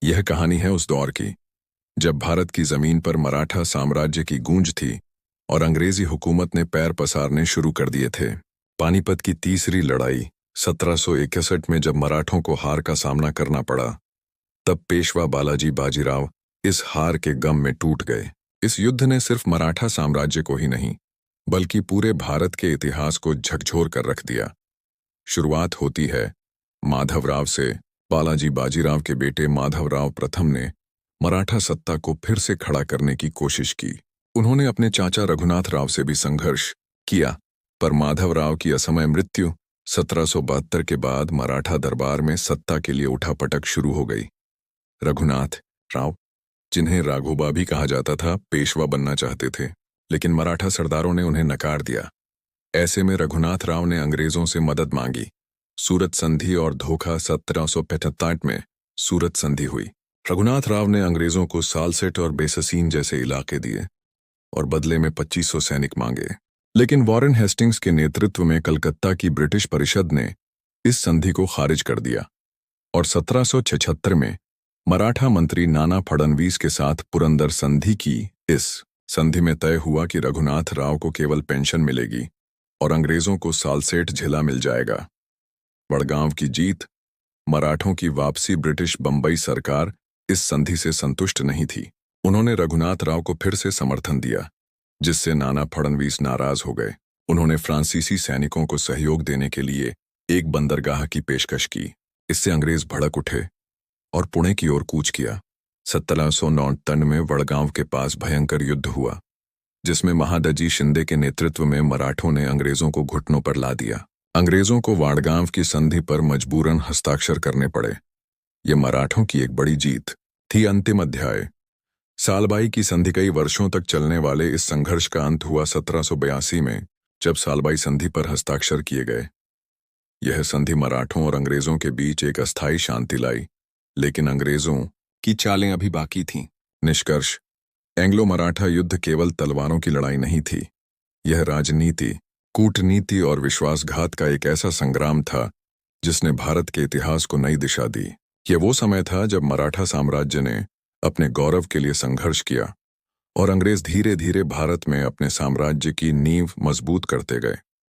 यह कहानी है उस दौर की जब भारत की जमीन पर मराठा साम्राज्य की गूंज थी और अंग्रेजी हुकूमत ने पैर पसारने शुरू कर दिए थे। पानीपत की तीसरी लड़ाई 1761 में जब मराठों को हार का सामना करना पड़ा, तब पेशवा बालाजी बाजीराव इस हार के गम में टूट गए। इस युद्ध ने सिर्फ मराठा साम्राज्य को ही नहीं, बल्कि पूरे भारत के इतिहास को झकझोर कर रख दिया। शुरुआत होती है माधवराव से। बालाजी बाजीराव के बेटे माधवराव प्रथम ने मराठा सत्ता को फिर से खड़ा करने की कोशिश की। उन्होंने अपने चाचा रघुनाथ राव से भी संघर्ष किया, पर माधवराव की असमय मृत्यु 1772 के बाद मराठा दरबार में सत्ता के लिए उठापटक शुरू हो गई। रघुनाथ राव, जिन्हें राघोबा भी कहा जाता था, पेशवा बनना चाहते थे, लेकिन मराठा सरदारों ने उन्हें नकार दिया। ऐसे में रघुनाथ राव ने अंग्रेजों से मदद मांगी। सूरत संधि और धोखा 1775 में सूरत संधि हुई। रघुनाथ राव ने अंग्रेजों को सालसेट और बेससीन जैसे इलाके दिए और बदले में 2500 सैनिक मांगे। लेकिन वॉरेन हेस्टिंग्स के नेतृत्व में कलकत्ता की ब्रिटिश परिषद ने इस संधि को खारिज कर दिया और 1776 में मराठा मंत्री नाना फडणवीस के साथ पुरंदर संधि की। इस संधि में तय हुआ कि रघुनाथ राव को केवल पेंशन मिलेगी और अंग्रेजों को सालसेट झिला मिल जाएगा। वडगांव की जीत, मराठों की वापसी। ब्रिटिश बंबई सरकार इस संधि से संतुष्ट नहीं थी। उन्होंने रघुनाथ राव को फिर से समर्थन दिया, जिससे नाना फडणवीस नाराज हो गए। उन्होंने फ्रांसीसी सैनिकों को सहयोग देने के लिए एक बंदरगाह की पेशकश की। इससे अंग्रेज भड़क उठे और पुणे की ओर कूच किया। 1759 में वडगांव के पास भयंकर युद्ध हुआ, जिसमें महादजी शिंदे के नेतृत्व में मराठों ने अंग्रेजों को घुटनों पर ला दिया। अंग्रेजों को वाड़गांव की संधि पर मजबूरन हस्ताक्षर करने पड़े। ये मराठों की एक बड़ी जीत थी। अंतिम अध्याय। सालबाई की संधि। कई वर्षों तक चलने वाले इस संघर्ष का अंत हुआ 1782 में, जब सालबाई संधि पर हस्ताक्षर किए गए। यह संधि मराठों और अंग्रेजों के बीच एक अस्थायी शांति लाई, लेकिन अंग्रेजों की चालें अभी बाकी थीं। निष्कर्ष: एंग्लो मराठा युद्ध केवल तलवारों की लड़ाई नहीं थी। यह राजनीति, कूटनीति और विश्वासघात का एक ऐसा संग्राम था जिसने भारत के इतिहास को नई दिशा दी। यह वो समय था जब मराठा साम्राज्य ने अपने गौरव के लिए संघर्ष किया और अंग्रेज धीरे धीरे भारत में अपने साम्राज्य की नींव मजबूत करते गए।